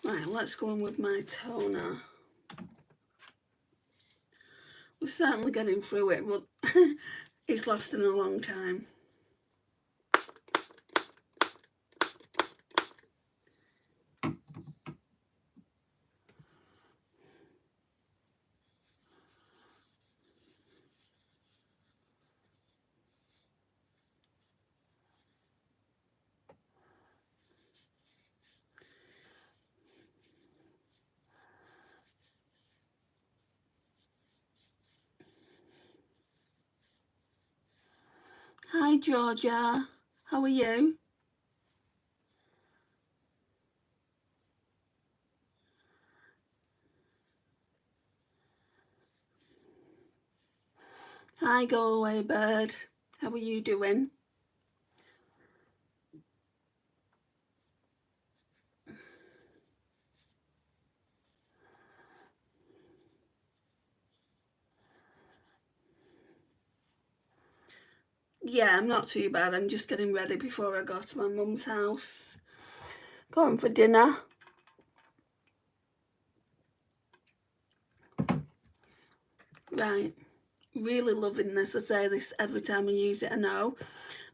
Right, let's go on with my toner. We're certainly getting through it, but it's lasting a long time. Hi Georgia, how are you? Hi Go Away Bird, how are you doing? Yeah, I'm not too bad. I'm just getting ready before I go to my mum's house. Going for dinner. Right, really loving this. I say this every time I use it, I know.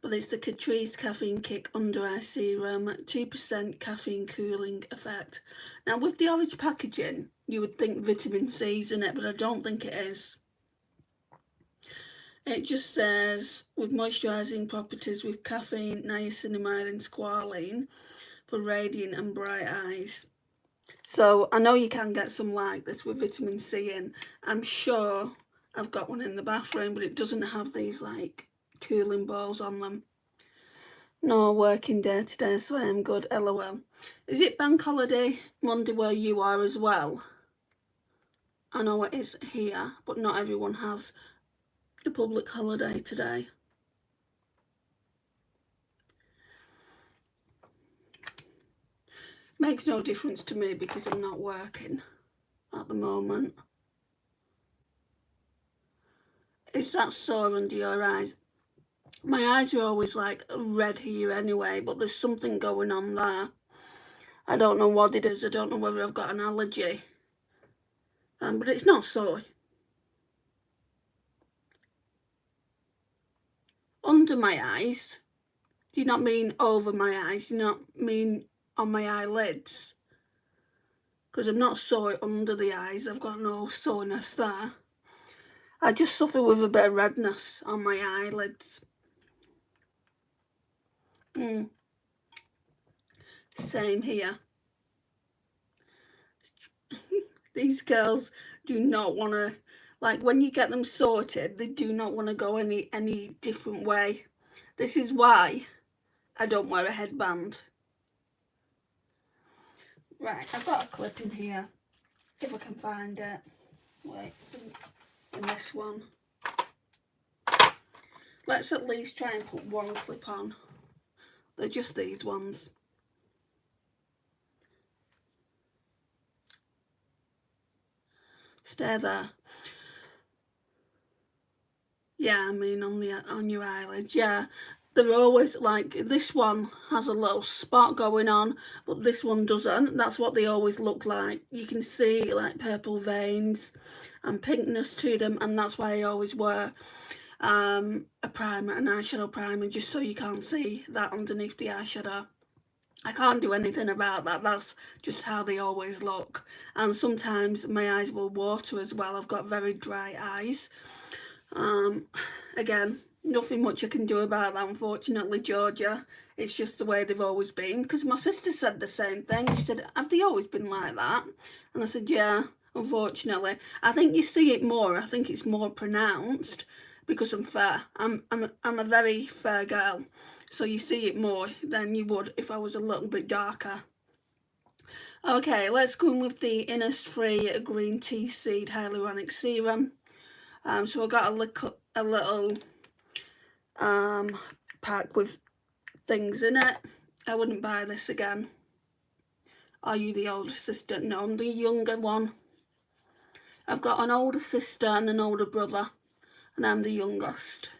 But it's the Catrice Caffeine Kick Under Eye Serum, 2% caffeine cooling effect. Now with the orange packaging, you would think vitamin C's in it, but I don't think it is. It just says, with moisturising properties with caffeine, niacinamide and squalene for radiant and bright eyes. So I know you can get some like this with vitamin C in. I'm sure I've got one in the bathroom, but it doesn't have these like cooling balls on them. No working day today, so I am good, lol. Is it bank holiday Monday where you are as well? I know it is here, but not everyone has a public holiday today. Makes no difference to me because I'm not working at the moment. Is that sore under your eyes? My eyes are always like red here anyway, but there's something going on there. I don't know what it is. I don't know whether I've got an allergy. But it's not sore. Under my eyes? Do you not mean over my eyes? Do you not mean on my eyelids? Because I'm not sore under the eyes. I've got no soreness there. I just suffer with a bit of redness on my eyelids. Same here. These girls do not want to, like when you get them sorted, they do not want to go any different way. This is why I don't wear a headband. Right, I've got a clip in here, if I can find it. Wait, in this one. Let's at least try and put one clip on. They're just these ones. Stay there. Yeah, I mean on your eyelids, yeah. They're always like, this one has a little spot going on, but this one doesn't. That's what they always look like. You can see like purple veins and pinkness to them, and that's why I always wear a primer, an eyeshadow primer, just so you can't see that underneath the eyeshadow. I can't do anything about that. That's just how they always look. And sometimes my eyes will water as well. I've got very dry eyes. Again, nothing much I can do about that, unfortunately, Georgia. It's just the way they've always been. Because my sister said the same thing. She said, have they always been like that? And I said, yeah, unfortunately. I think you see it more. I think it's more pronounced because I'm fair. I'm a very fair girl. So you see it more than you would if I was a little bit darker. Okay, let's go in with the Innisfree Green Tea Seed Hyaluronic Serum. So I got a little pack with things in it. I wouldn't buy this again. Are you the older sister? No, I'm the younger one. I've got an older sister and an older brother, and I'm the youngest.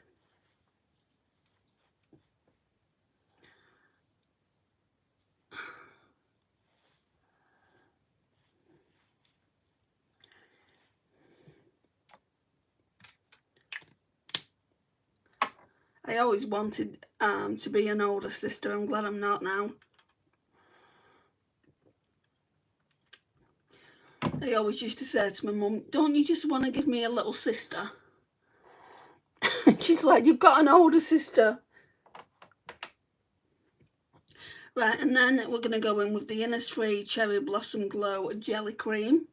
I always wanted to be an older sister. I'm glad I'm not now. I always used to say to my mum, don't you just want to give me a little sister? She's like, you've got an older sister. Right, and then we're going to go in with the Innisfree Cherry Blossom Glow Jelly Cream.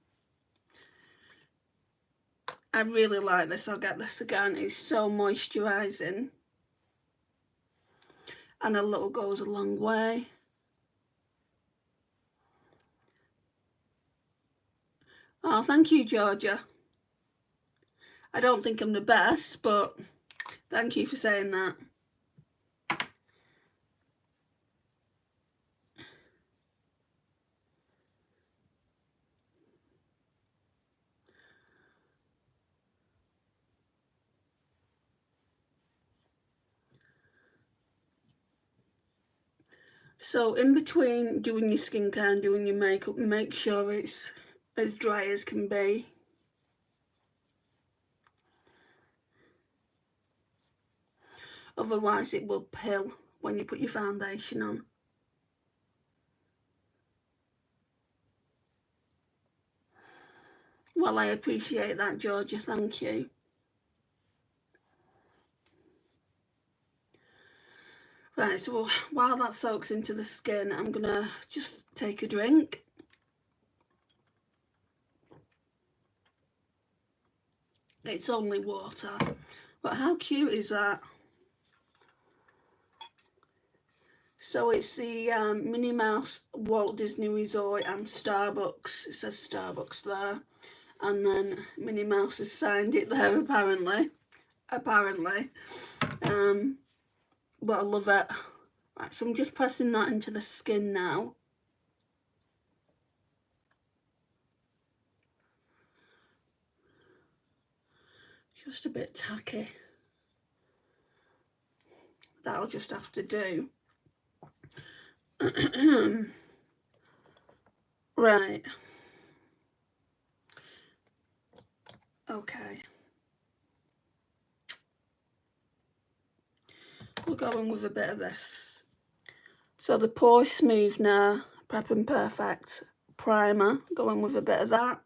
I really like this. I'll get this again. It's so moisturising. And a little goes a long way. Oh, thank you, Georgia. I don't think I'm the best, but thank you for saying that. So in between doing your skincare and doing your makeup, make sure it's as dry as can be. Otherwise it will pill when you put your foundation on. Well, I appreciate that, Georgia, thank you. Right, so while that soaks into the skin, I'm gonna just take a drink. It's only water, but how cute is that? So it's the Minnie Mouse Walt Disney Resort and Starbucks. It says Starbucks there. And then Minnie Mouse has signed it there, apparently. But I love it. Right, so I'm just pressing that into the skin now. Just a bit tacky. That'll just have to do. Right. Okay. We're going with a bit of this. So the Pore Smoothener Prep and Perfect Primer, going with a bit of that.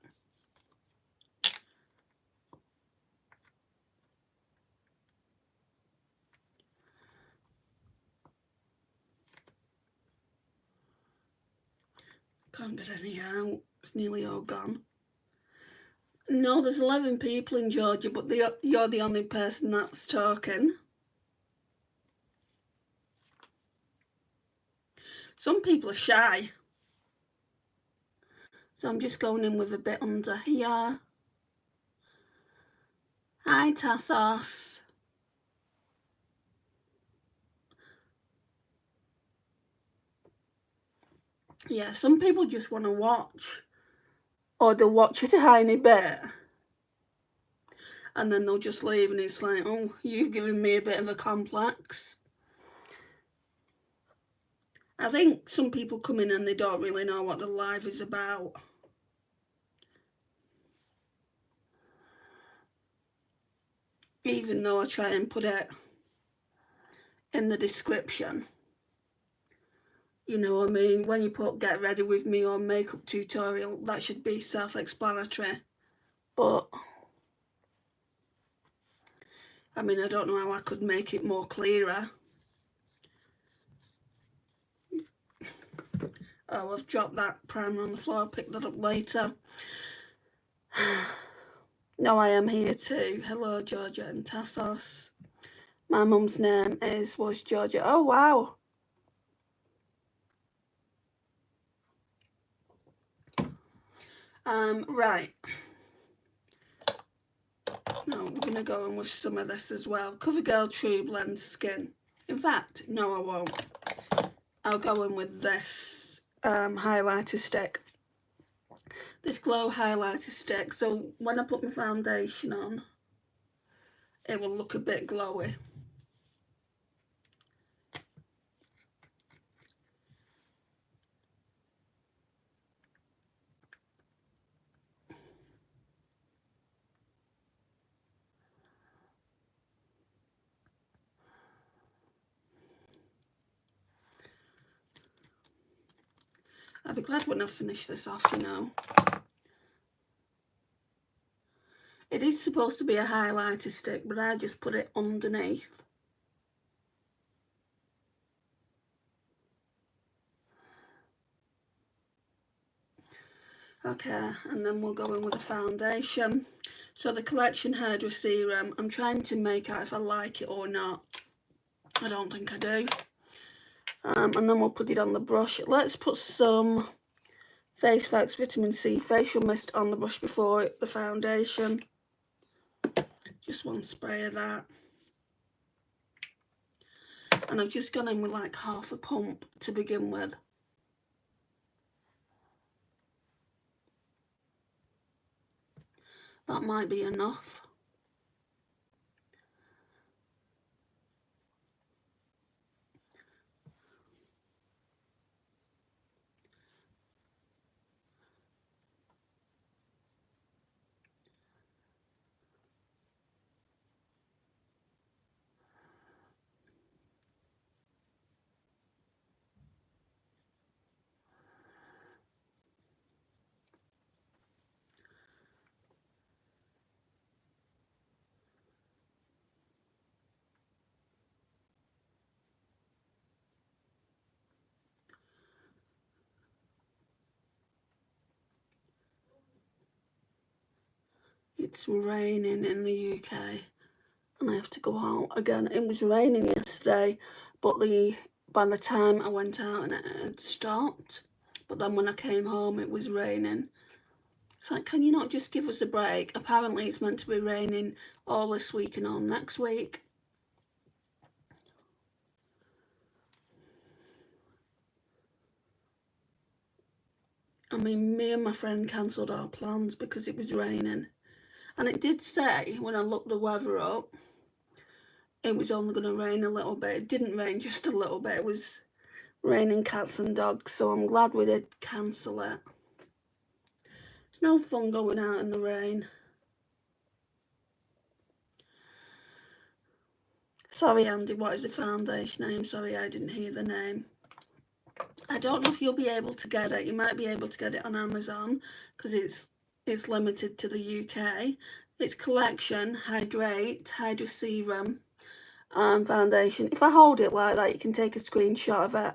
Can't get any out. It's nearly all gone. No, there's 11 people in Georgia, but you're the only person that's talking. Some people are shy. So I'm just going in with a bit under here. Hi, Tassos. Yeah, some people just want to watch. Or they'll watch a tiny bit. And then they'll just leave and it's like, oh, you've given me a bit of a complex. I think some people come in and they don't really know what the live is about. Even though I try and put it in the description. You know what I mean? When you put get ready with me or makeup tutorial, that should be self-explanatory. But, I mean, I don't know how I could make it more clearer. Oh, I've dropped that primer on the floor. I'll pick that up later. No, I am here too. Hello, Georgia and Tassos. My mum's name was Georgia. Oh, wow. Right. No, we're going to go in with some of this as well. CoverGirl True Blend Skin. In fact, no, I won't. I'll go in with this highlighter stick. This Glow highlighter stick. So when I put my foundation on, it will look a bit glowy. I'll be glad when I finish this off, you know. It is supposed to be a highlighter stick, but I just put it underneath. Okay, and then we'll go in with the foundation. So the Collection Hydra Serum, I'm trying to make out if I like it or not. I don't think I do. And then we'll put it on the brush. Let's put some Face Facts Vitamin C Facial Mist on the brush before the foundation. Just one spray of that. And I've just gone in with like half a pump to begin with. That might be enough. It's raining in the UK and I have to go out again. It was raining yesterday, but by the time I went out and it had stopped, but then when I came home it was raining. It's like, can you not just give us a break? Apparently it's meant to be raining all this week and all next week. I mean, me and my friend cancelled our plans because it was raining. And it did say, when I looked the weather up, it was only going to rain a little bit. It didn't rain just a little bit. It was raining cats and dogs, so I'm glad we did cancel it. It's no fun going out in the rain. Sorry, Andy, what is the foundation name? Sorry, I didn't hear the name. I don't know if you'll be able to get it. You might be able to get it on Amazon because it's limited to the UK. It's Collection Hydrate Hydra Serum foundation. If I hold it like that, you can take a screenshot of it.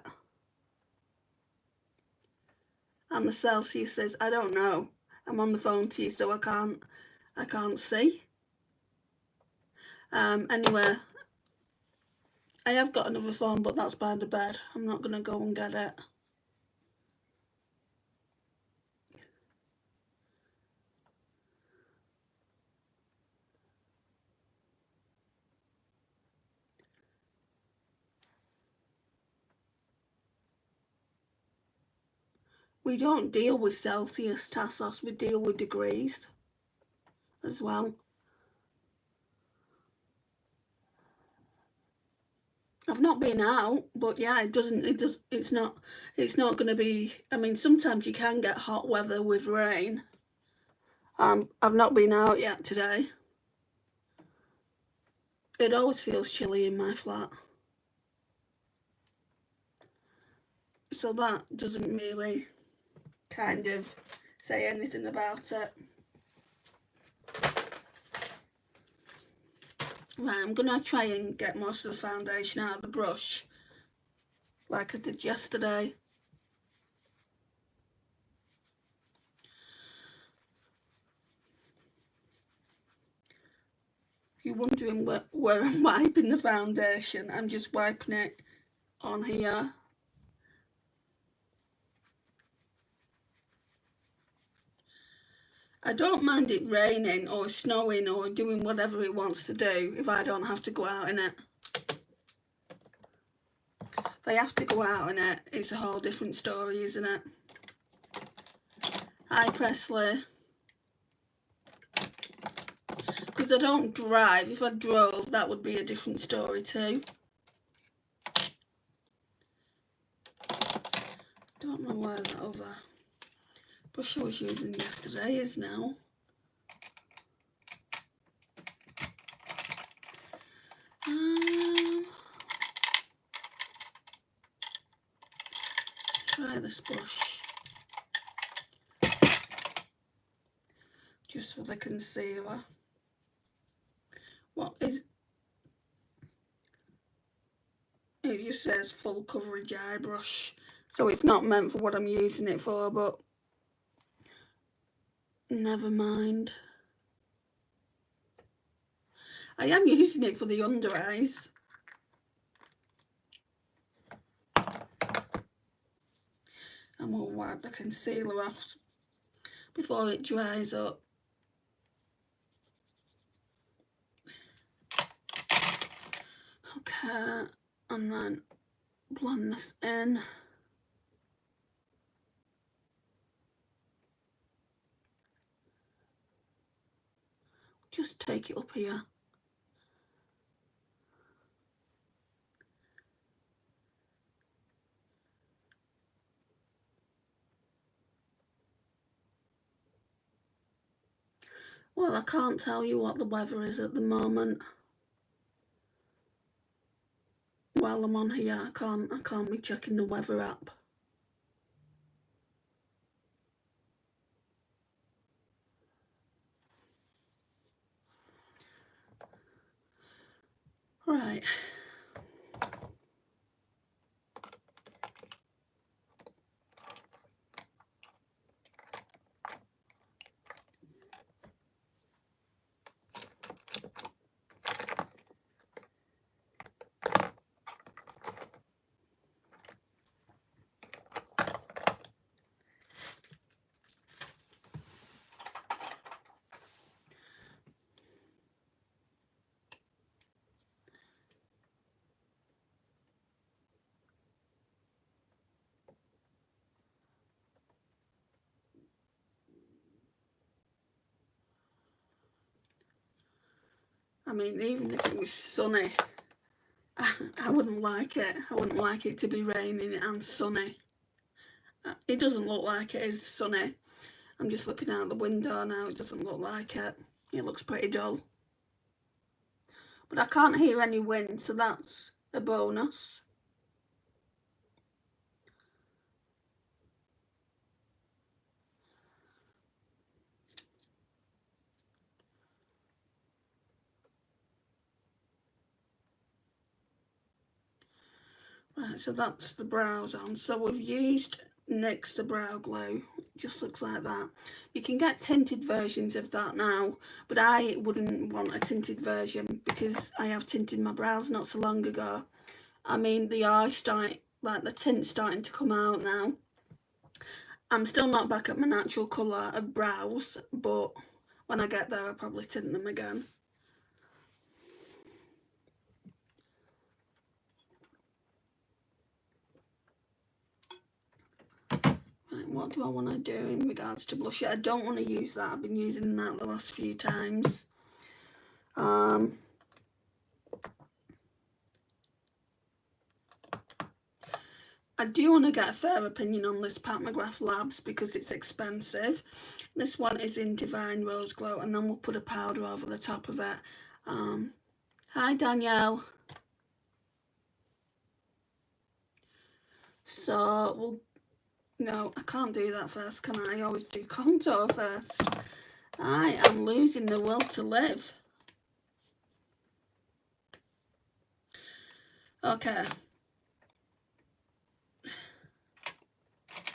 And the Celsius says, I don't know. I'm on the phone to you, so I can't see. Anyway, I have got another phone, but that's by the bed. I'm not going to go and get it. We don't deal with Celsius, Tassos, we deal with degrees as well. I've not been out, but yeah, it's not going to be, I mean, sometimes you can get hot weather with rain. I've not been out yet today. It always feels chilly in my flat. So that doesn't really kind of say anything about it. Right, I'm going to try and get most of the foundation out of the brush like I did yesterday. If you're wondering where I'm wiping the foundation, I'm just wiping it on here. I don't mind it raining or snowing or doing whatever it wants to do if I don't have to go out in it. If I have to go out in it, it's a whole different story, isn't it? Hi, Presley. Because I don't drive. If I drove, that would be a different story too. Don't know where that other brush I was using yesterday is now. Try this brush. just for the concealer. What is it? Just says full coverage eye brush, so it's not meant for what I'm using it for, but never mind. I am using it for the under eyes. And we'll wipe the concealer off before it dries up. Okay, and then blend this in. Just take it up here. Well, I can't tell you what the weather is at the moment. While I'm on here, I can't be checking the weather app. Right. I mean, even if it was sunny, I wouldn't like it. I wouldn't like it to be raining and sunny. It doesn't look like it is sunny. I'm just looking out the window now. It doesn't look like it. It looks pretty dull. But I can't hear any wind, so that's a bonus. Right, so that's the brows on. So we've used NYX the brow glue. It just looks like that. You can get tinted versions of that now, but I wouldn't want a tinted version because I have tinted my brows not so long ago. I mean, the the tint's starting to come out now. I'm still not back at my natural colour of brows, but when I get there I'll probably tint them again. Right, what do I want to do in regards to blusher? I don't want to use that. I've been using that the last few times. I do want to get a fair opinion on this Pat McGrath Labs because it's expensive. This one is in Divine Rose Glow, and then we'll put a powder over the top of it. Hi Danielle. So no, I can't do that first, can I? I always do contour first. I am losing the will to live. Okay.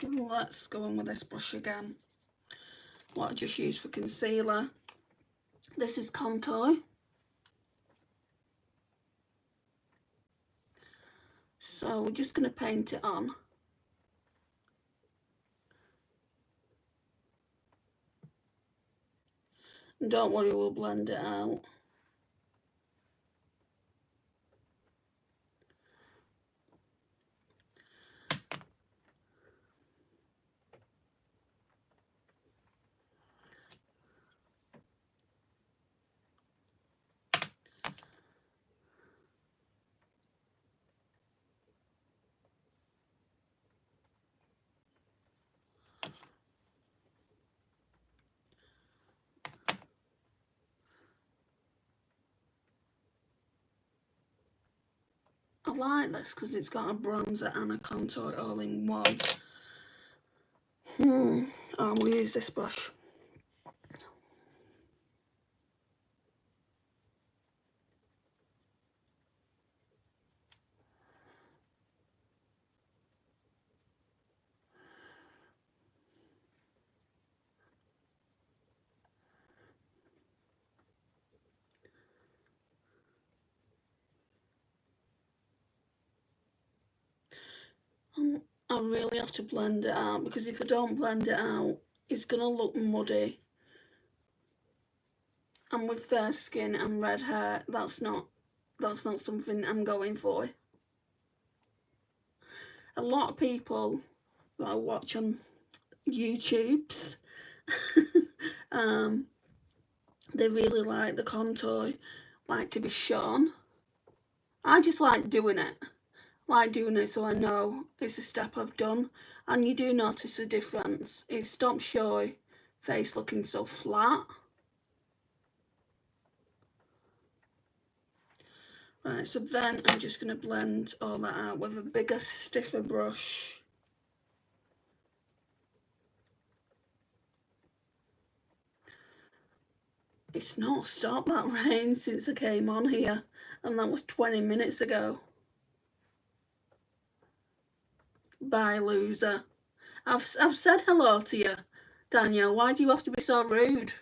Let's go on with this brush again. What I just used for concealer. This is contour. So we're just going to paint it on. And don't worry, we'll blend it out. I like this because it's got a bronzer and a contour all in one. Oh, we'll use this brush. I really have to blend it out, because if I don't blend it out, it's going to look muddy. And with fair skin and red hair, that's not something I'm going for. A lot of people that I watch on YouTubes, they really like the contour, like to be shown. I just like doing it. So I know it's a step I've done, and you do notice a difference. It stops your face looking so flat. Right, so then I'm just going to blend all that out with a bigger, stiffer brush. It's not stopped, that rain, since I came on here, and that was 20 minutes ago. Bye, loser. I've said hello to you, Danielle. Why do you have to be so rude?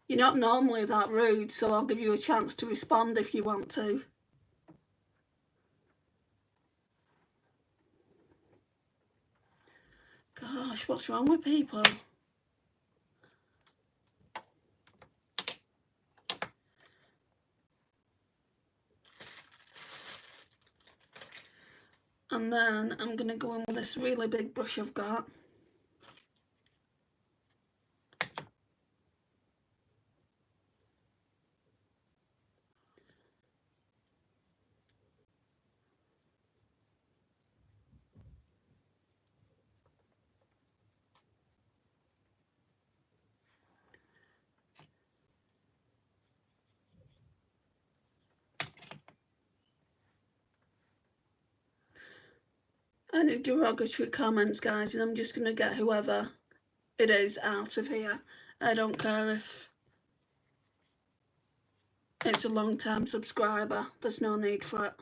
You're not normally that rude, so I'll give you a chance to respond if you want to. Gosh, what's wrong with people? And then I'm going to go in with this really big brush I've got. Any derogatory comments, guys, and I'm just going to get whoever it is out of here. I don't care if it's a long-time subscriber. There's no need for it.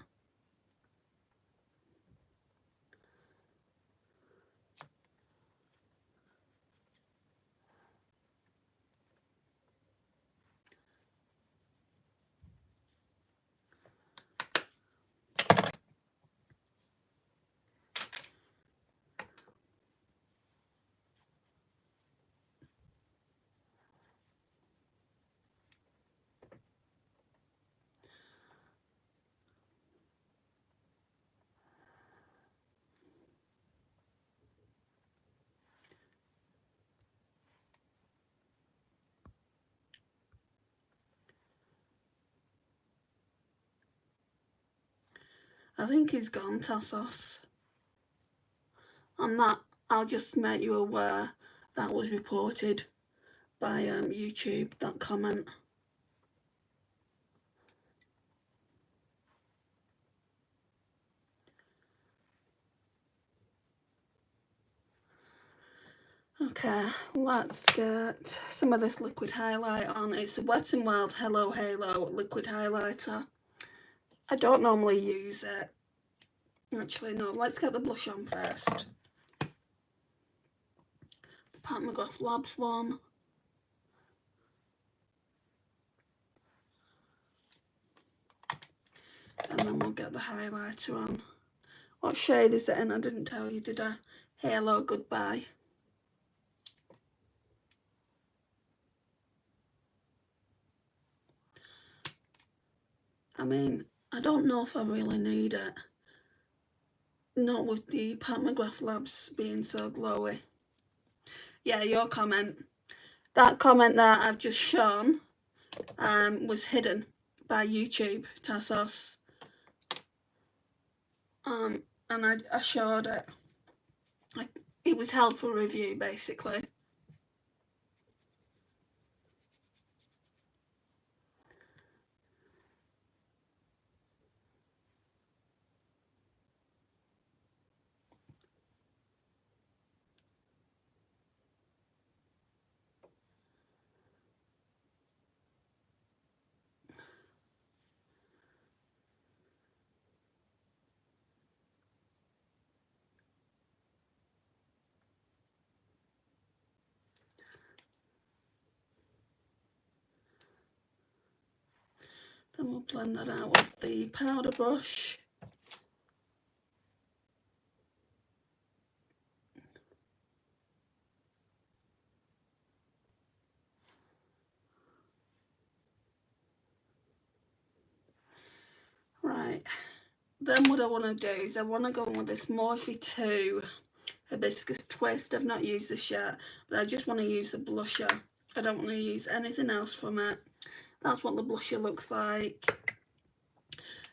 I think he's gone, Tassos. And that, I'll just make you aware, that was reported by YouTube, that comment. Okay, let's get some of this liquid highlight on. It's the Wet n Wild Hello Halo liquid highlighter. I don't normally use it. Actually, no, let's get the blush on first. The Pat McGrath Labs one. And then we'll get the highlighter on. What shade is it in? I didn't tell you, did I? Halo Goodbye. I mean, I don't know if I really need it. Not with the Pat McGrath Labs being so glowy. Yeah, your comment. That comment that I've just shown was hidden by YouTube, Tassos. And I showed it. It was held for review, basically. Then we'll blend that out with the powder brush. Right, then what I want to do is I want to go in with this Morphe 2 Hibiscus Twist. I've not used this yet, but I just want to use the blusher. I don't want to use anything else from it. That's what the blusher looks like.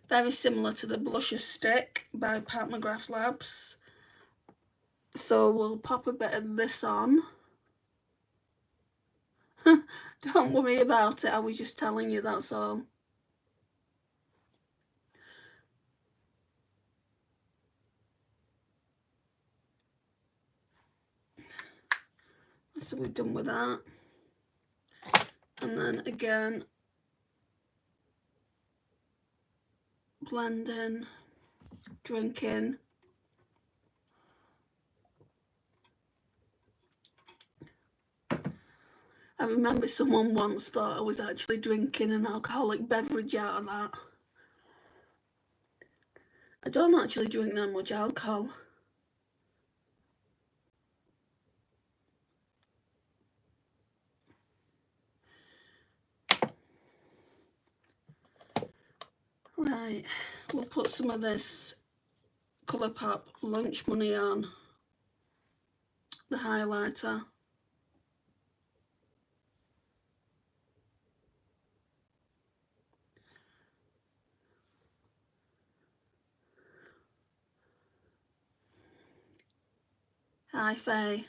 Very similar to the blusher stick by Pat McGrath Labs. So we'll pop a bit of this on. Don't worry about it, I was just telling you, that's all. So we're done with that. And then again, blending, drinking. I remember someone once thought I was actually drinking an alcoholic beverage out of that. I don't actually drink that much alcohol. Right, we'll put some of this Colourpop Lunch Money on, the highlighter. Hi Faye.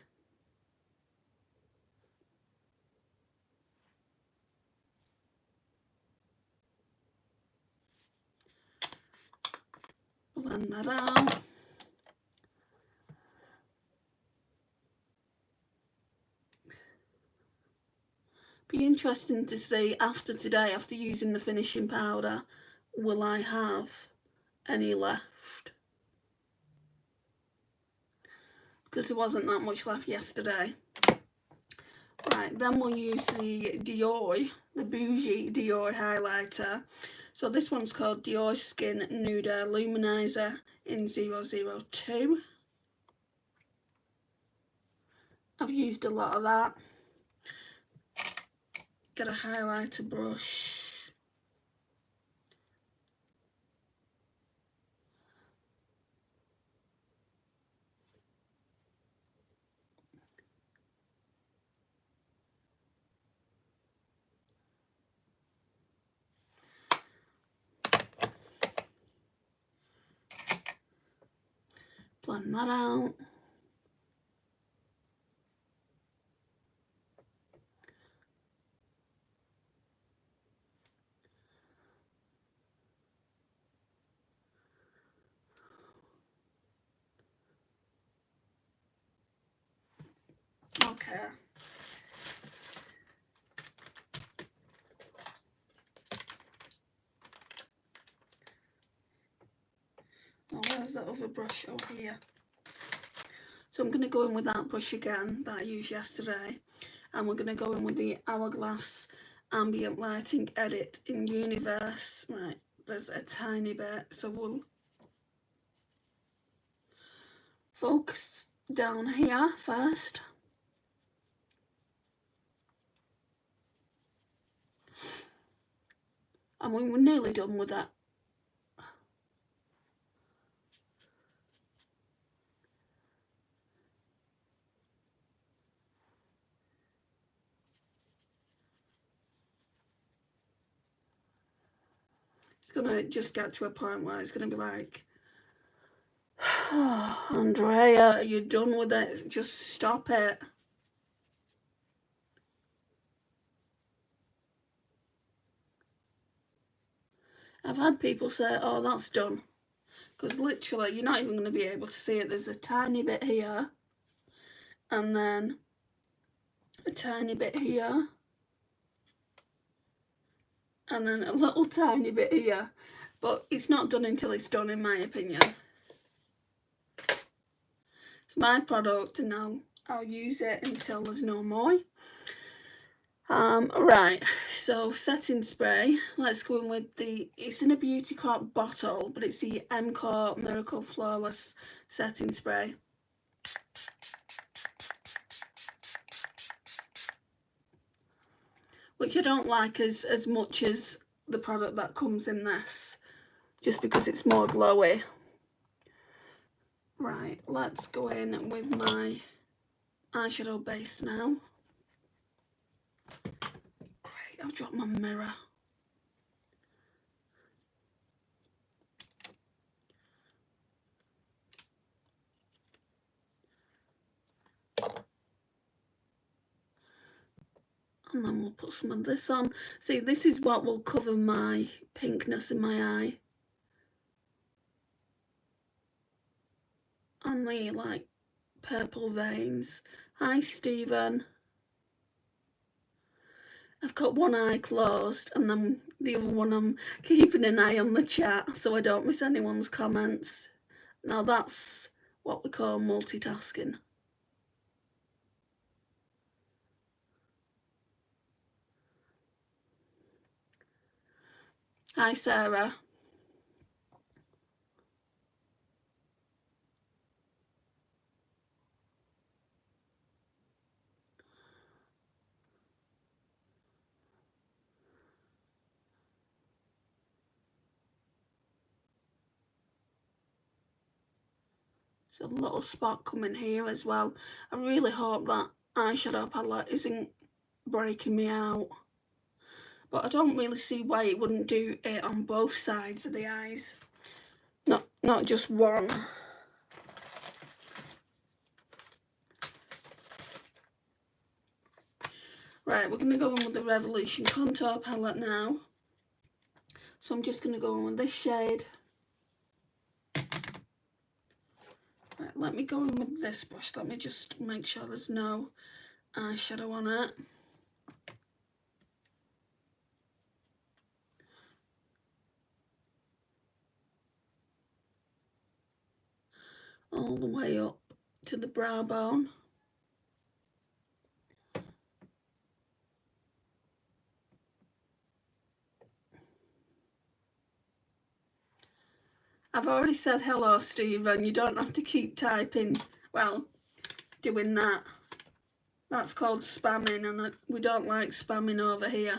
Blend that out. Be interesting to see after today, after using the finishing powder, will I have any left? Because there wasn't that much left yesterday. Right, then we'll use the Dior, the Bougie Dior highlighter. So this one's called Dior Skin Nude Luminizer in 002. I've used a lot of that. Get a highlighter brush. Blend that out. Okay. Oh, where's that other brush? Oh, here. So I'm going to go in with that brush again that I used yesterday. And we're going to go in with the Hourglass Ambient Lighting Edit in Universe. Right, there's a tiny bit. So we'll focus down here first. And we were nearly done with that. It's going to just get to a point where it's going to be like, oh, Andrea, you're done with it. Just stop it. I've had people say, oh, that's done. Because literally, you're not even going to be able to see it. There's a tiny bit here. And then a tiny bit here. And then a little tiny bit here. But it's not done until it's done, in my opinion. It's my product, and I'll use it until there's no more. Right, so setting spray. Let's go in with it's in a Beauty Crop bottle, but it's the Encore Miracle Flawless setting spray. Which I don't like as much as the product that comes in this. just because it's more glowy. Right, let's go in with my eyeshadow base now. Great, I've dropped my mirror. And then we'll put some of this on. See, this is what will cover my pinkness in my eye. On the, like, purple veins. Hi, Stephen. I've got one eye closed, and then the other one I'm keeping an eye on the chat so I don't miss anyone's comments. Now that's what we call multitasking. Hi, Sarah. There's a little spot coming here as well. I really hope that eyeshadow palette isn't breaking me out. But I don't really see why it wouldn't do it on both sides of the eyes. Not just one. Right, we're going to go in with the Revolution Contour palette now. So I'm just going to go in with this shade. Right, let me go in with this brush. Let me just make sure there's no eyeshadow on it. All the way up to the brow bone. I've already said hello, Stephen. You don't have to keep typing. Well, doing that. That's called spamming, and we don't like spamming over here.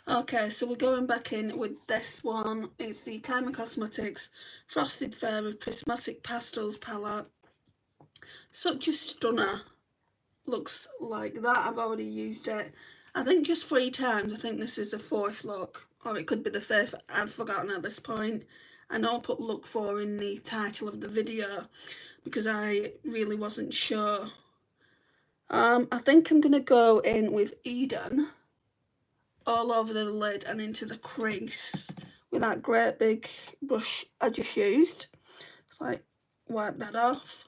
Okay, so we're going back in with this one. It's the Kaima Cosmetics Frosted Fairy Prismatic Pastels palette. Such a stunner. Looks like that. I've already used it, I think, just 3 times. I think this is the 4th look, or it could be the 5th. I've forgotten at this point. I know I put look 4 in the title of the video because I really wasn't sure. I think I'm going to go in with Eden all over the lid and into the crease with that great big brush I just used. It's like, wipe that off.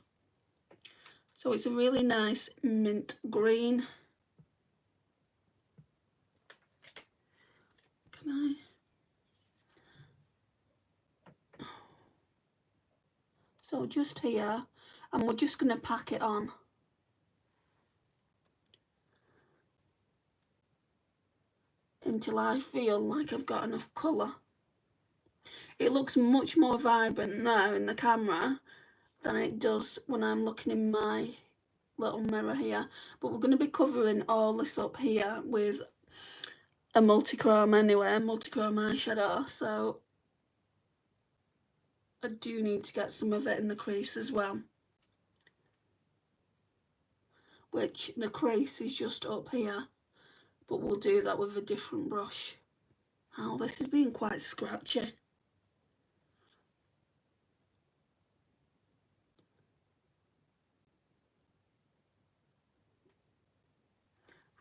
So it's a really nice mint green. Can I? So just here, and we're just going to pack it on. Until I feel like I've got enough colour. It looks much more vibrant now in the camera than it does when I'm looking in my little mirror here. But we're going to be covering all this up here with a multichrome anyway, multichrome eyeshadow, so I do need to get some of it in the crease as well. Which the crease is just up here, but we'll do that with a different brush. Oh, this is being quite scratchy.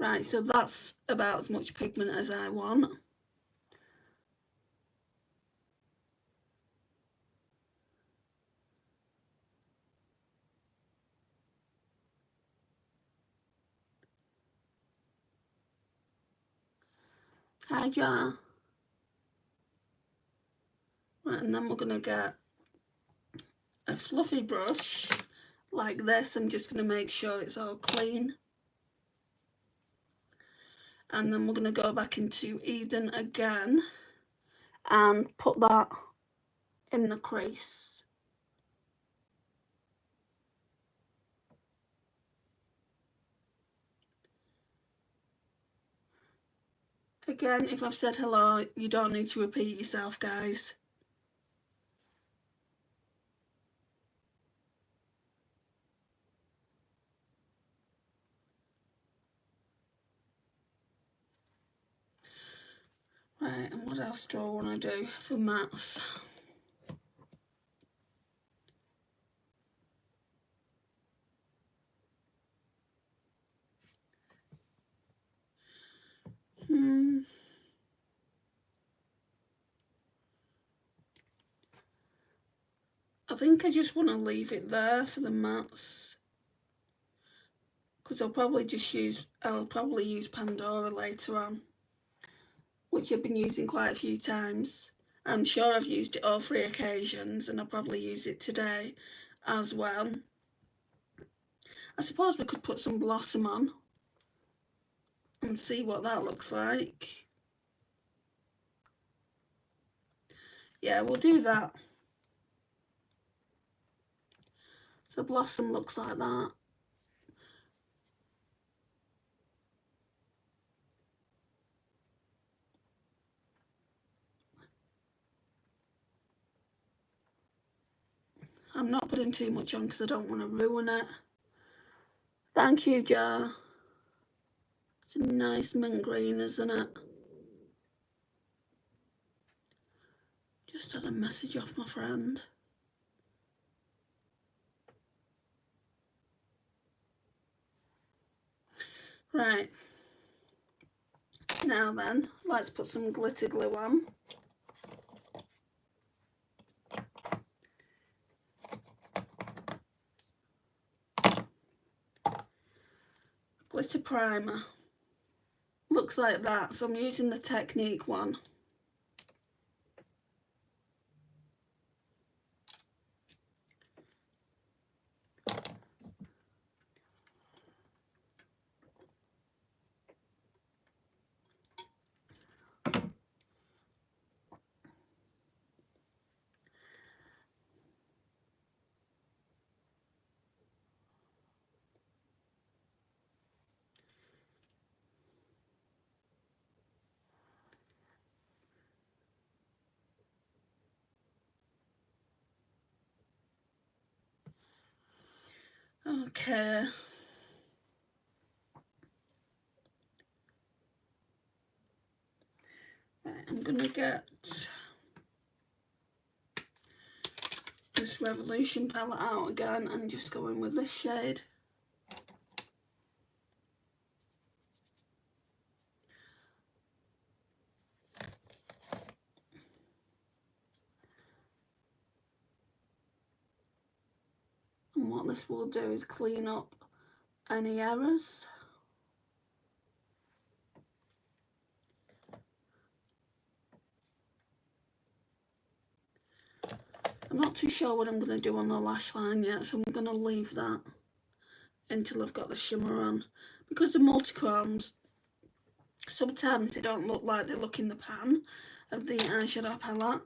Right, so that's about as much pigment as I want. Hi, Jar. Right, and then we're going to get a fluffy brush like this. I'm just going to make sure it's all clean. And then we're going to go back into Eden again and put that in the crease. Again, if I've said hello, you don't need to repeat yourself, guys. Right, and what else do I want to do for mats? I think I just want to leave it there for the mats, because I'll probably use Pandora later on, which I've been using quite a few times. I'm sure I've used it all 3 occasions, and I'll probably use it today as well. I suppose we could put some blossom on and see what that looks like. Yeah, we'll do that. So blossom looks like that. I'm not putting too much on because I don't want to ruin it. Thank you, Jar. It's a nice mint green, isn't it? Just had a message off my friend. Right. Now then, let's put some glitter glue on. Glitter primer. Looks like that, so I'm using the Technique one. Okay. Right, I'm gonna get this Revolution palette out again and just go in with this shade. And what this will do is clean up any errors. I'm not too sure what I'm going to do on the lash line yet, so I'm going to leave that until I've got the shimmer on. Because the multichromes, sometimes they don't look like they look in the pan of the eyeshadow palette.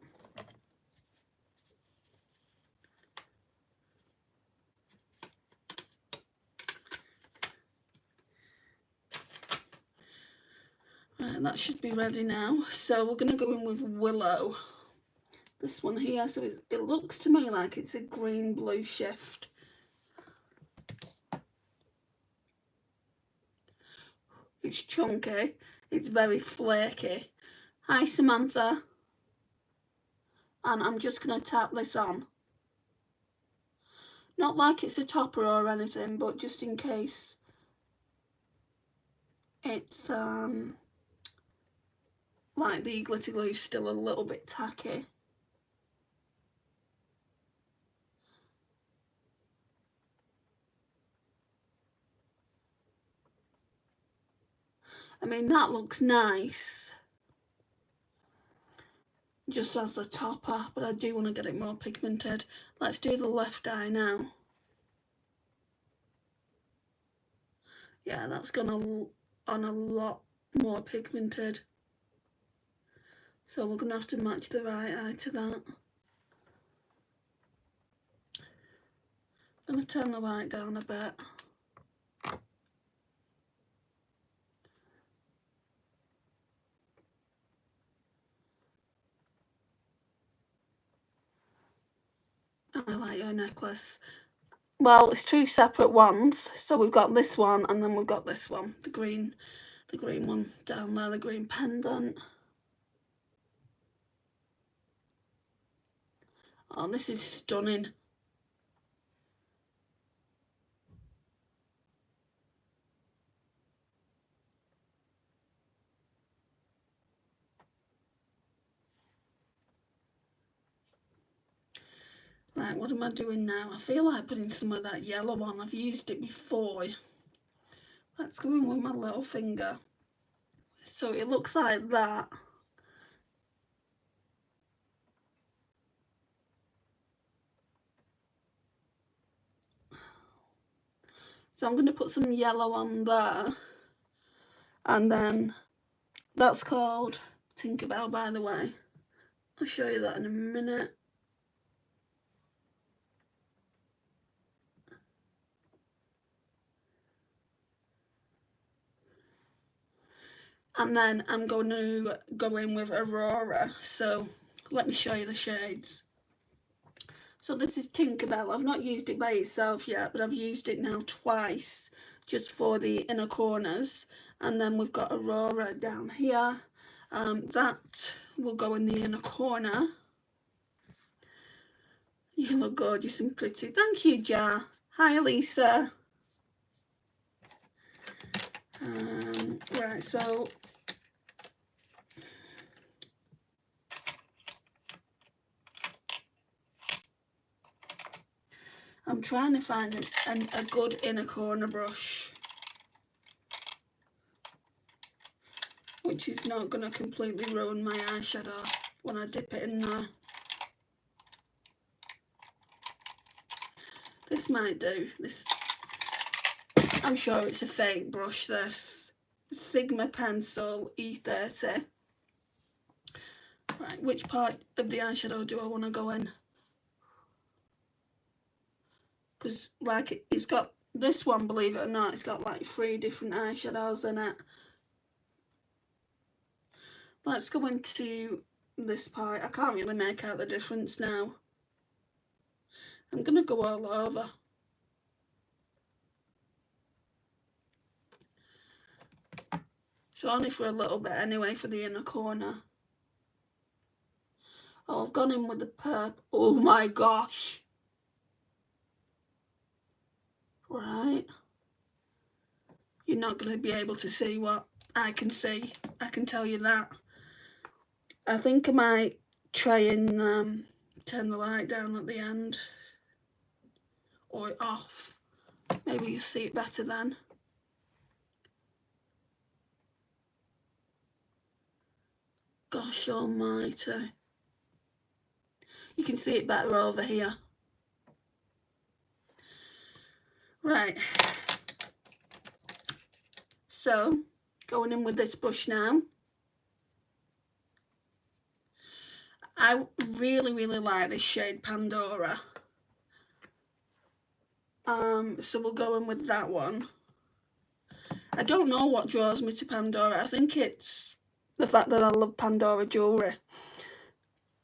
Right, that should be ready now. So we're going to go in with Willow. This one here, so it looks to me like it's a green-blue shift. It's chunky, it's very flaky. Hi Samantha. And I'm just going to tap this on. Not like it's a topper or anything, but just in case it's like the glitter glue's still a little bit tacky. I mean, that looks nice just as the topper, but I do want to get it more pigmented. Let's do the left eye now. Yeah, that's gone on a lot more pigmented. So we're going to have to match the right eye to that. I'm going to turn the light down a bit. I like your necklace. Well, it's two separate ones. So we've got this one and then we've got this one. The green one down there, the green pendant. Oh, this is stunning. Right, what am I doing now? I feel like putting some of that yellow on. I've used it before. Let's go in with my little finger. So it looks like that. So I'm going to put some yellow on there. And then that's called Tinkerbell, by the way. I'll show you that in a minute. And then I'm going to go in with Aurora. So let me show you the shades. So this is Tinkerbell. I've not used it by itself yet, but I've used it now twice just for the inner corners. And then we've got Aurora down here. That will go in the inner corner. You look gorgeous and pretty. Thank you, Ja. Hi, Lisa. Right, so I'm trying to find a good inner corner brush, which is not going to completely ruin my eyeshadow when I dip it in there. This might do. This, I'm sure it's a fake brush, this. Sigma Pencil E30. Right, which part of the eyeshadow do I want to go in? Because, like, it's got this one, believe it or not, it's got like 3 different eyeshadows in it. Let's go into this part. I can't really make out the difference now. I'm going to go all over. So only for a little bit anyway, for the inner corner. Oh, I've gone in with the purple. Oh my gosh. Right. You're not going to be able to see what I can see. I can tell you that. I think I might try and turn the light down at the end. Or off. Maybe you'll see it better then. Gosh almighty. You can see it better over here. Right. So, going in with this brush now. I really, really like this shade Pandora. So we'll go in with that one. I don't know what draws me to Pandora. I think it's the fact that I love Pandora jewellery.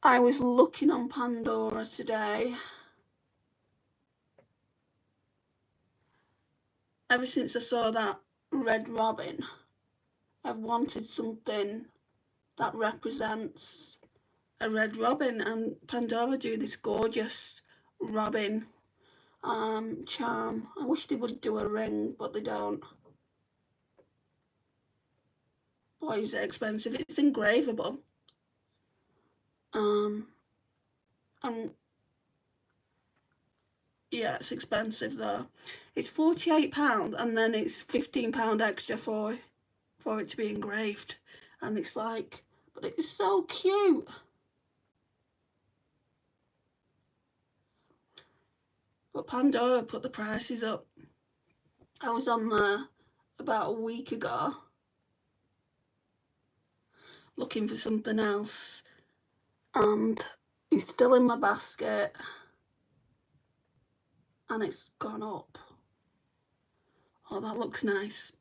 I was looking on Pandora today. Ever since I saw that red robin, I've wanted something that represents a red robin, and Pandora do this gorgeous robin charm. I wish they would do a ring, but they don't. Boy, is it expensive. It's engravable. And yeah, it's expensive though. It's £48 and then it's £15 extra for it to be engraved. And it's like, but it is so cute. But Pandora put the prices up. I was on there about a week ago looking for something else, and it's still in my basket and it's gone up. Oh, that looks nice.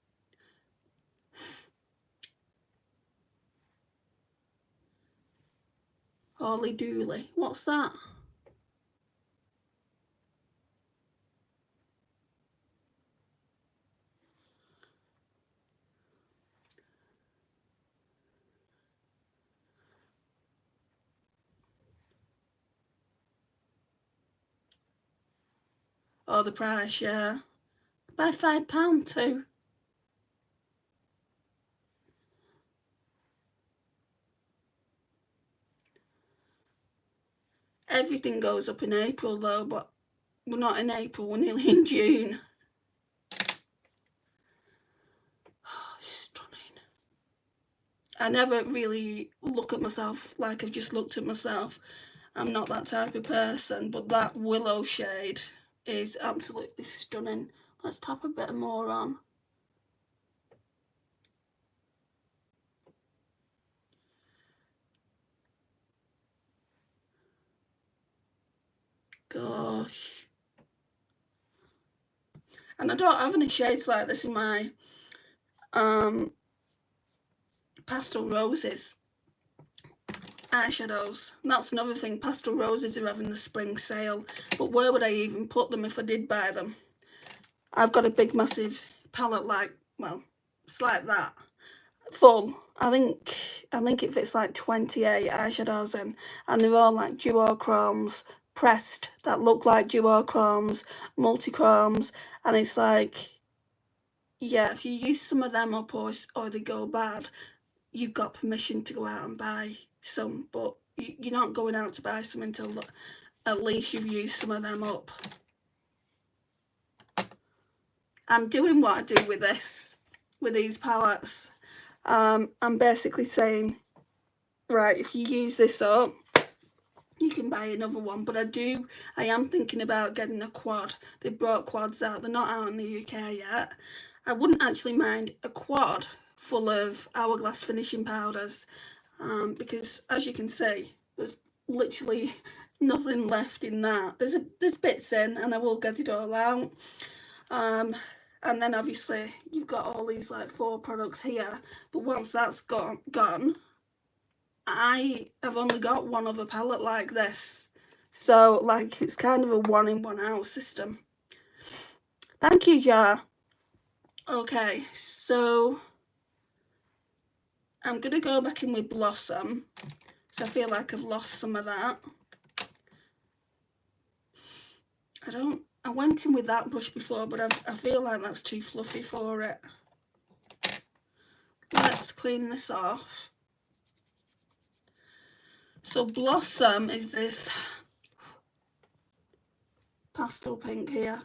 Holy dooly. What's that? Oh, the price, yeah. By £5 too. Everything goes up in April though, but we're not in April, we're nearly in June. Oh, stunning. I never really look at myself like I've just looked at myself. I'm not that type of person, but that willow shade is absolutely stunning. Let's tap a bit more on. Gosh. And I don't have any shades like this in my pastel roses eyeshadows. And that's another thing, pastel roses are having the spring sale, but where would I even put them if I did buy them? I've got a big massive palette like, well, it's like that, full. I think it fits like 28 eyeshadows in, and they're all like duochromes, pressed, that look like duochromes, multichromes, and it's like, yeah, if you use some of them up or they go bad, you've got permission to go out and buy some, but you're not going out to buy some until at least you've used some of them up. I'm doing what I do with these palettes. I'm basically saying, right, if you use this up, you can buy another one. But I am thinking about getting a quad. They brought quads out. They're not out in the UK yet. I wouldn't actually mind a quad full of Hourglass finishing powders, because as you can see, there's literally nothing left in that. There's bits in, and I will get it all out. And then obviously you've got all these like 4 products here, but once that's gone, I have only got one other palette like this. So like it's kind of a 1 in 1 out system. Thank you, Jar. Okay, so I'm gonna go back in with Blossom. So I feel like I've lost some of that. I went in with that brush before, but I feel like that's too fluffy for it. Let's clean this off. So Blossom is this pastel pink here.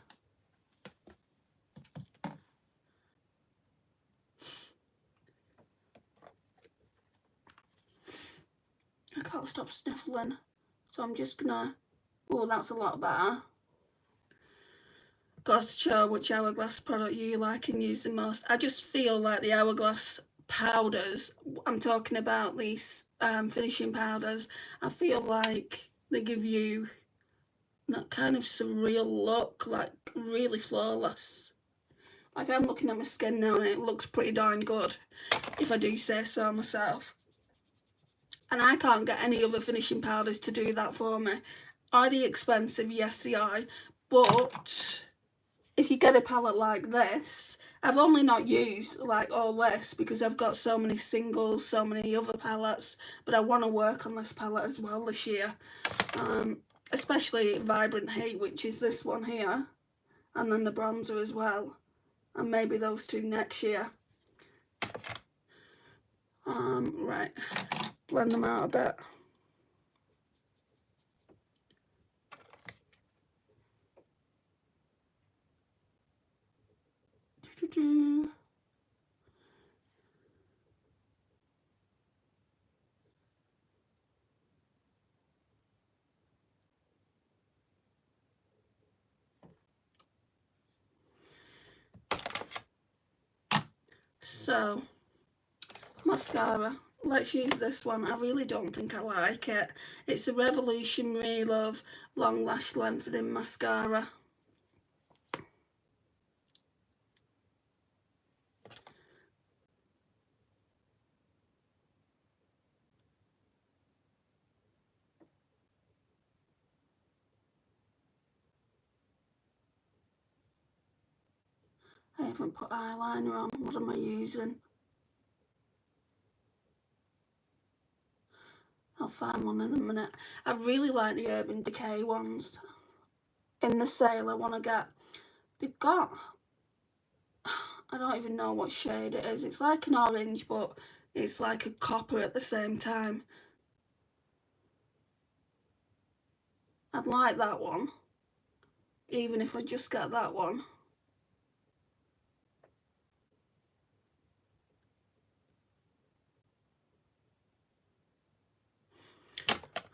I can't stop sniffling, so I'm just gonna, oh, that's a lot better. Got to show which Hourglass product you like and use the most. I just feel like the Hourglass powders, I'm talking about these finishing powders, I feel like they give you that kind of surreal look, like really flawless. Like I'm looking at my skin now and it looks pretty darn good, if I do say so myself. And I can't get any other finishing powders to do that for me. Are they expensive? Yes, they are. But if you get a palette like this, I've only not used like all this because I've got so many singles, so many other palettes, but I want to work on this palette as well this year. Especially Vibrant Heat, which is this one here, and then the bronzer as well, and maybe those 2 next year. Right, blend them out a bit. So, mascara. Let's use this one. I really don't think I like it. It's a Revolution Relove Long Lash Lengthening Mascara. I haven't put eyeliner on. What am I using? I'll find one in a minute. I really like the Urban Decay ones. in the sale I want to get. They've got, I don't even know what shade it is. It's like an orange, but it's like a copper at the same time. I'd like that one, even if I just get that one.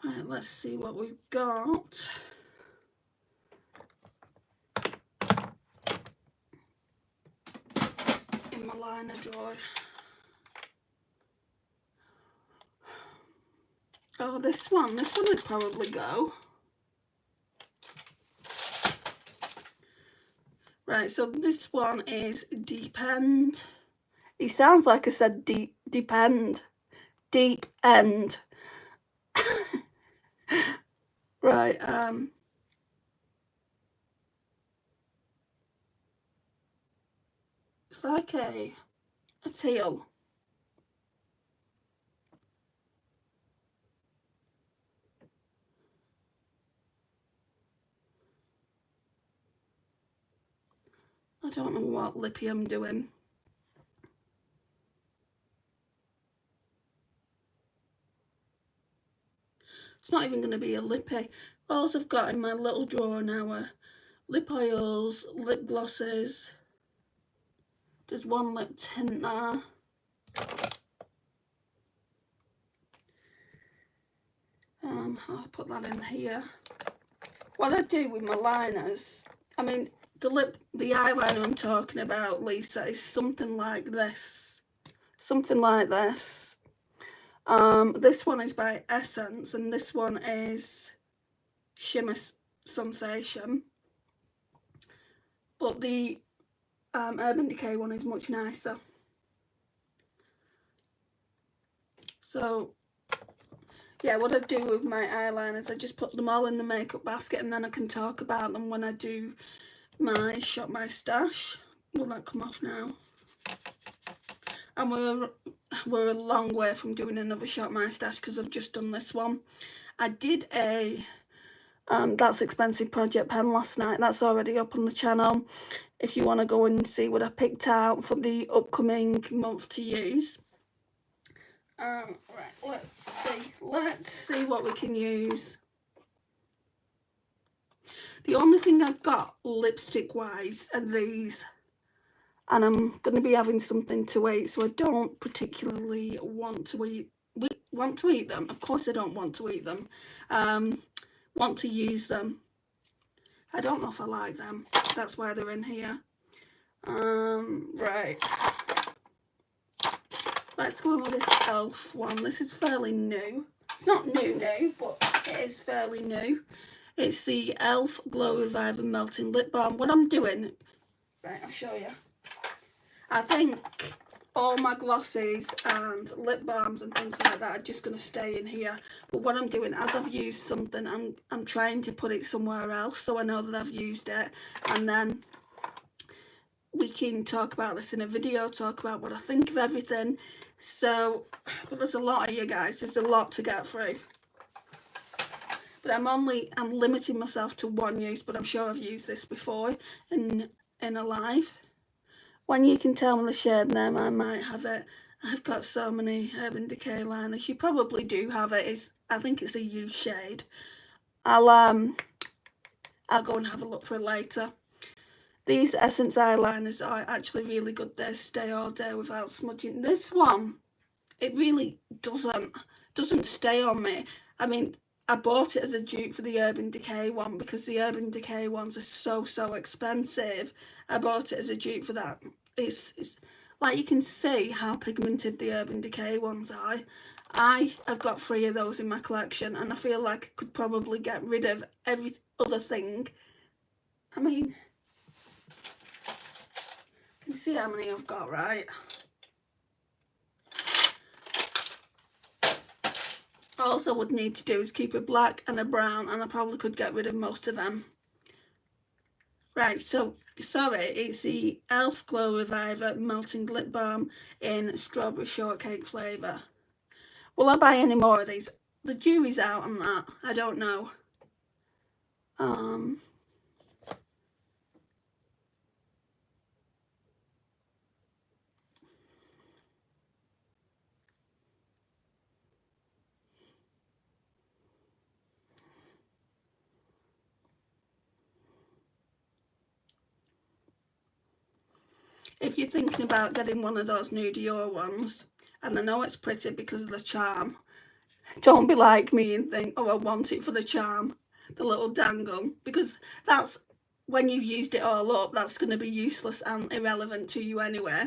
Right, let's see what we've got. In my liner drawer. Oh, this one would probably go. Right, so this one is Deep End. It sounds like I said deep end. Deep End. Right, it's like a teal. I don't know what lippy I'm doing. It's not even going to be a lippy. All I've got in my little drawer now are lip oils, lip glosses. There's one lip tint there. I'll put that in here. What I do with my liners, I mean, the eyeliner I'm talking about, Lisa, is something like this. Something like this. This one is by Essence, and this one is Shimmer Sensation. But the Urban Decay one is much nicer. So, yeah, what I do with my eyeliners, I just put them all in the makeup basket, and then I can talk about them when I do my Shop My Stash. Will that come off now? And we're a long way from doing another Shop My Stash because I've just done this one. I did a That's Expensive project pen last night. That's already up on the channel if you want to go and see what I picked out for the upcoming month to use. Right, let's see what we can use. The only thing I've got lipstick wise are these, and I'm going to be having something to eat, so I don't particularly want to eat them. Of course I don't want to eat them. Want to use them. I don't know if I like them. That's why they're in here. Right. Let's go with this e.l.f. one. This is fairly new. It's not new, but it is fairly new. It's the e.l.f. Glow Reviver Melting Lip Balm. What I'm doing, right, I'll show you. I think all my glosses and lip balms and things like that are just going to stay in here. But what I'm doing, as I've used something, I'm trying to put it somewhere else so I know that I've used it. And then we can talk about this in a video, talk about what I think of everything. So, but there's a lot of you guys, there's a lot to get through. But I'm limiting myself to one use, but I'm sure I've used this before in a live. When you can tell me the shade name, I might have it. I've got so many Urban Decay liners. You probably do have it. I think it's a U shade. I'll go and have a look for it later. These Essence eyeliners are actually really good. They stay all day without smudging. This one, it really doesn't stay on me. I mean, I bought it as a dupe for the Urban Decay one because the Urban Decay ones are so expensive. I bought it as a dupe for that. It's like, you can see how pigmented the Urban Decay ones are. I have got 3 of those in my collection, and I feel like I could probably get rid of every other thing. I mean, you can see how many I've got, right? All I would need to do is keep a black and a brown, and I probably could get rid of most of them. Right, so, sorry, it's the e.l.f. Glow Reviver Melting Lip Balm in Strawberry Shortcake flavour. Will I buy any more of these? The jury's out on that. I don't know. if you're thinking about getting one of those New Dior ones, and I know it's pretty because of the charm, don't be like me and think, oh, I want it for the charm, the little dangle, because that's, when you've used it all up, that's going to be useless and irrelevant to you anyway.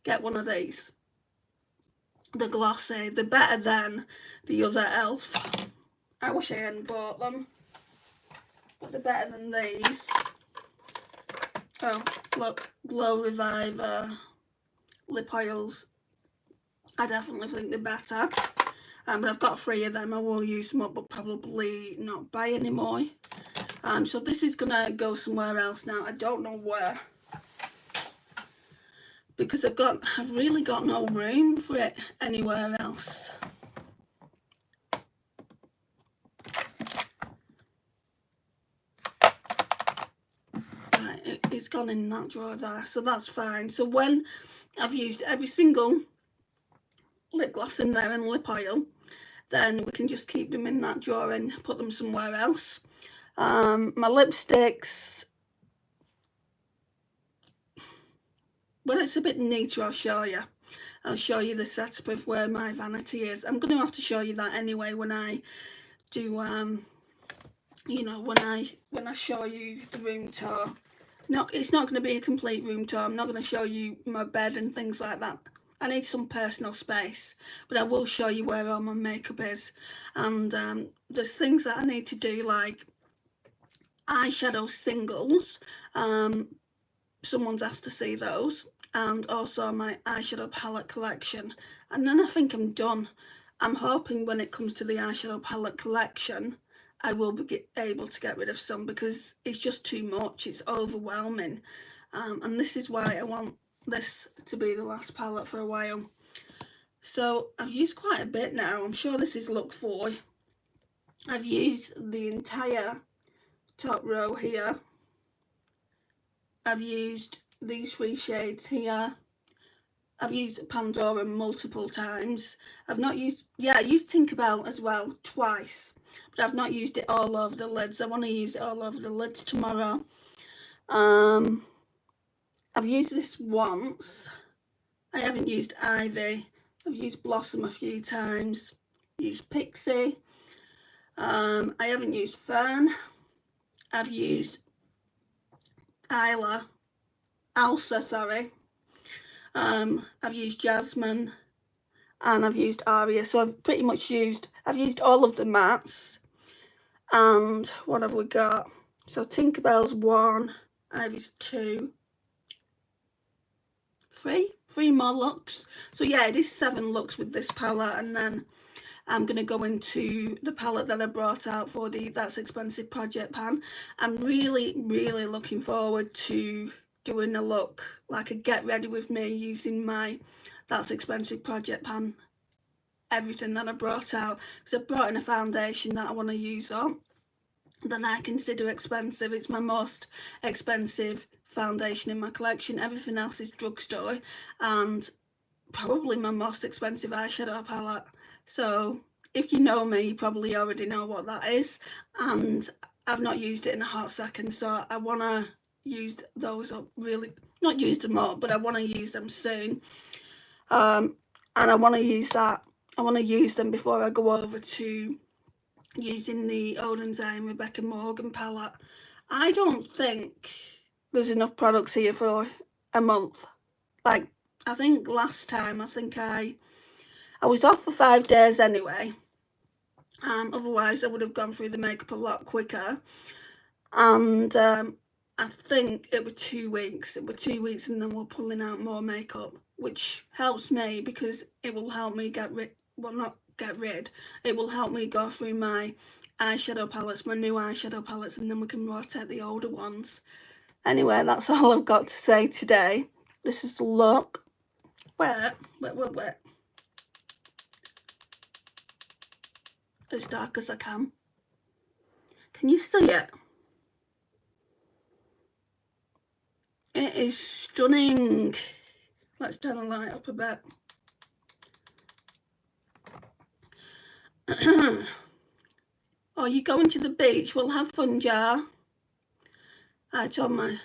Get one of these. The glossy, they're better than the other e.l.f. I wish I hadn't bought them, but they're better than these. Oh, look, Glow Reviver lip oils. I definitely think they're better. But I've got 3 of them. I will use them up, but probably not buy any more. So this is gonna go somewhere else now. I don't know where, because I've really got no room for it anywhere else. Right, it's gone in that drawer there, so that's fine. So when I've used every single lip gloss in there and lip oil, then we can just keep them in that drawer and put them somewhere else. My lipsticks, when it's a bit neater, I'll show you. I'll show you the setup of where my vanity is. I'm going to have to show you that anyway when I do, you know, when I show you the room tour. No, it's not going to be a complete room tour. I'm not going to show you my bed and things like that. I need some personal space, but I will show you where all my makeup is. And there's things that I need to do, like eyeshadow singles. Someone's asked to see those, and also my eyeshadow palette collection. And then I think I'm done. I'm hoping when it comes to the eyeshadow palette collection, I will be able to get rid of some, because it's just too much. It's overwhelming. And this is why I want this to be the last palette for a while. So I've used quite a bit now. I'm sure this is look 4. I've used the entire top row here. I've used these 3 shades here. I've used Pandora multiple times. I've not used, I used Tinkerbell as well twice, but I've not used it all over the lids. I want to use it all over the lids tomorrow. I've used this once. I haven't used Ivy. I've used Blossom a few times. Used Pixie. I haven't used Fern. I've used Elsa, sorry. I've used Jasmine, and I've used Aria. So I've used all of the mattes. And what have we got? So Tinkerbell's 1, Ivy's 2, 3 more looks. So yeah, it is 7 looks with this palette, and then I'm going to go into the palette that I brought out for the That's Expensive project pan. I'm really, really looking forward to doing a look, like a get ready with me, using my That's Expensive project pan, everything that I brought out, because I brought in a foundation that I want to use on, that I consider expensive. It's my most expensive foundation in my collection. Everything else is drugstore, and probably my most expensive eyeshadow palette. So if you know me, you probably already know what that is, and I've not used it in a hot second, so I want to use those up, really, not use them up, but I want to use them soon. And I want to use them before I go over to using the Oden's Eye and Rebecca Morgan palette. I don't think there's enough products here for a month. Like, I think last time, I was off for 5 days anyway. Otherwise I would have gone through the makeup a lot quicker. And I think it were 2 weeks. It were 2 weeks, and then we're pulling out more makeup, which helps me because it will help me get rid, well, not get rid, it will help me go through my eyeshadow palettes, my new eyeshadow palettes, and then we can rotate the older ones. Anyway, that's all I've got to say today. This is the look. Wait. As dark as I can. Can you see it? It is stunning. Let's turn the light up a bit. Oh, you going to the beach? Well, have fun, Jar. I told my...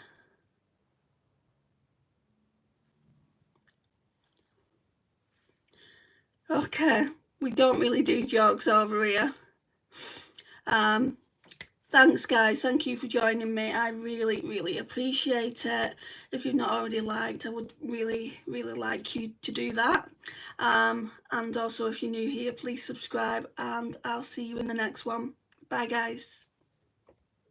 Okay, we don't really do jokes over here. Thanks guys, thank you for joining me. I really appreciate it. If you've not already liked, I would really like you to do that. And also if you're new here, please subscribe, and I'll see you in the next one. Bye guys.